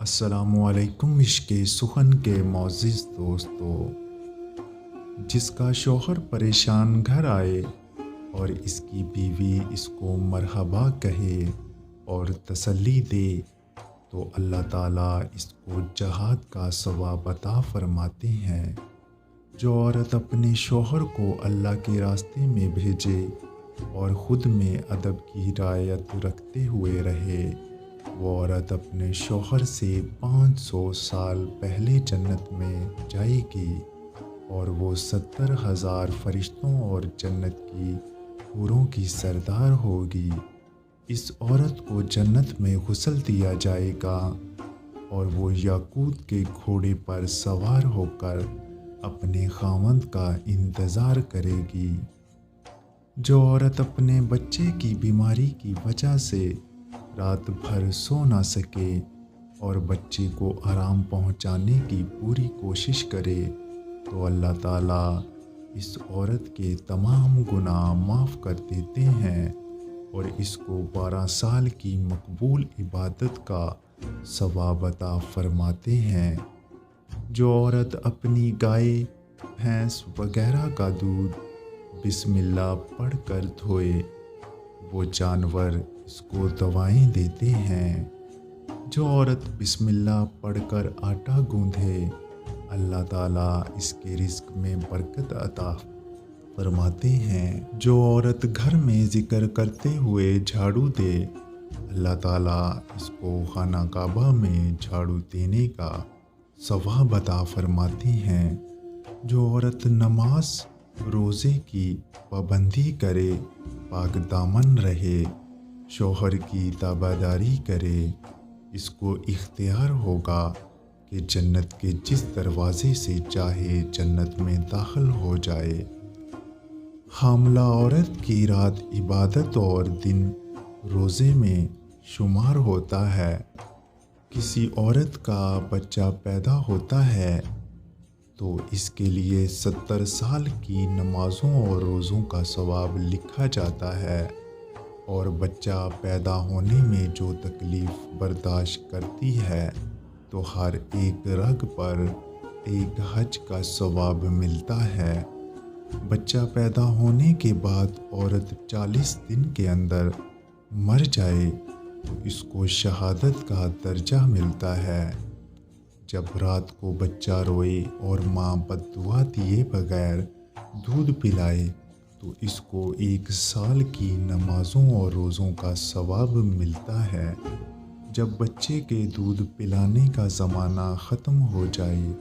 السلام علیکم عشق سخن کے معزز دوستو، جس کا شوہر پریشان گھر آئے اور اس کی بیوی اس کو مرحبا کہے اور تسلی دے تو اللہ تعالیٰ اس کو جہاد کا ثواب عطا فرماتے ہیں۔ جو عورت اپنے شوہر کو اللہ کے راستے میں بھیجے اور خود میں ادب کی رعایت رکھتے ہوئے رہے، وہ عورت اپنے شوہر سے 500 سال پہلے جنت میں جائے گی اور وہ 70,000 فرشتوں اور جنت کی حوروں کی سردار ہوگی۔ اس عورت کو جنت میں غسل دیا جائے گا اور وہ یاقوت کے گھوڑے پر سوار ہو کر اپنے خاوند کا انتظار کرے گی۔ جو عورت اپنے بچے کی بیماری کی وجہ سے رات بھر سو نہ سکے اور بچے کو آرام پہنچانے کی پوری کوشش کرے تو اللہ تعالیٰ اس عورت کے تمام گناہ معاف کر دیتے ہیں اور اس کو 12 سال کی مقبول عبادت کا ثواب عطا فرماتے ہیں۔ جو عورت اپنی گائے، بھینس وغیرہ کا دودھ بسم اللہ پڑھ کر دھوئے، وہ جانور اس کو دوائیں دیتے ہیں۔ جو عورت بسم اللہ پڑھ کر آٹا گوندھے، اللہ تعالیٰ اس کے رزق میں برکت عطا فرماتے ہیں۔ جو عورت گھر میں ذکر کرتے ہوئے جھاڑو دے، اللہ تعالیٰ اس کو خانہ کعبہ میں جھاڑو دینے کا ثواب عطا فرماتے ہیں۔ جو عورت نماز روزے کی پابندی کرے، پاک دامن رہے، شوہر کی تابعداری کرے، اس کو اختیار ہوگا کہ جنت کے جس دروازے سے چاہے جنت میں داخل ہو جائے۔ حاملہ عورت کی رات عبادت اور دن روزے میں شمار ہوتا ہے۔ کسی عورت کا بچہ پیدا ہوتا ہے تو اس کے لیے 70 سال کی نمازوں اور روزوں کا ثواب لکھا جاتا ہے، اور بچہ پیدا ہونے میں جو تکلیف برداشت کرتی ہے تو ہر ایک رگ پر ایک حج کا ثواب ملتا ہے۔ بچہ پیدا ہونے کے بعد عورت 40 دن کے اندر مر جائے تو اس کو شہادت کا درجہ ملتا ہے۔ جب رات کو بچہ روئے اور ماں بد دعا دیے بغیر دودھ پلائے تو اس کو 1 سال کی نمازوں اور روزوں کا ثواب ملتا ہے۔ جب بچے کے دودھ پلانے کا زمانہ ختم ہو جائے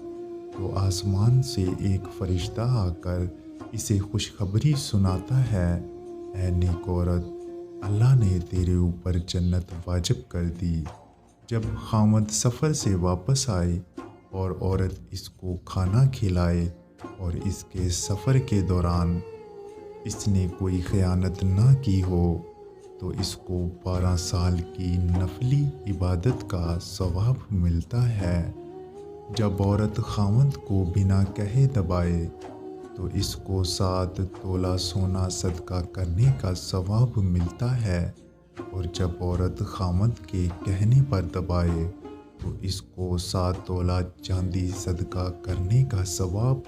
تو آسمان سے ایک فرشتہ آ کر اسے خوشخبری سناتا ہے، اے نیک عورت، اللہ نے تیرے اوپر جنت واجب کر دی۔ جب خاوند سفر سے واپس آئے اور عورت اس کو کھانا کھلائے اور اس کے سفر کے دوران اس نے کوئی خیانت نہ کی ہو تو اس کو 12 سال کی نفلی عبادت کا ثواب ملتا ہے۔ جب عورت خاوند کو بنا کہے دبائے تو اس کو 7 تولہ سونا صدقہ کرنے کا ثواب ملتا ہے، اور جب عورت خاوند کے کہنے پر دبائے تو اس کو 7 تولہ چاندی صدقہ کرنے کا ثواب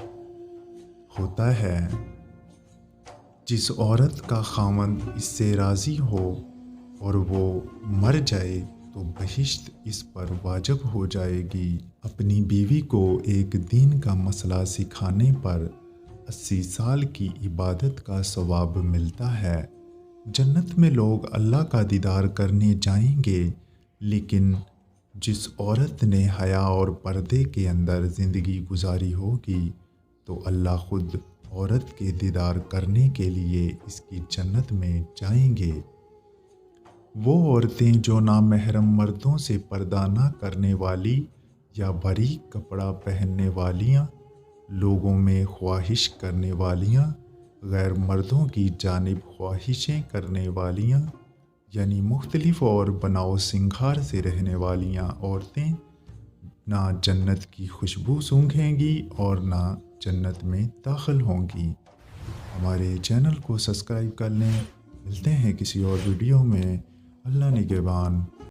ہوتا ہے۔ جس عورت کا خاوند اس سے راضی ہو اور وہ مر جائے تو بہشت اس پر واجب ہو جائے گی۔ اپنی بیوی کو ایک دین کا مسئلہ سکھانے پر 80 سال کی عبادت کا ثواب ملتا ہے۔ جنت میں لوگ اللہ کا دیدار کرنے جائیں گے، لیکن جس عورت نے حیا اور پردے کے اندر زندگی گزاری ہوگی تو اللہ خود عورت کے دیدار کرنے کے لیے اس کی جنت میں جائیں گے۔ وہ عورتیں جو نامحرم مردوں سے پردہ نہ کرنے والی یا باریک کپڑا پہننے والیاں، لوگوں میں خواہش کرنے والیاں، غیر مردوں کی جانب خواہشیں کرنے والیاں، یعنی مختلف اور بناؤ سنگھار سے رہنے والیاں عورتیں نہ جنت کی خوشبو سونگھیں گی اور نہ جنت میں داخل ہوں گی۔ ہمارے چینل کو سبسکرائب کر لیں۔ ملتے ہیں کسی اور ویڈیو میں۔ اللہ نگہبان۔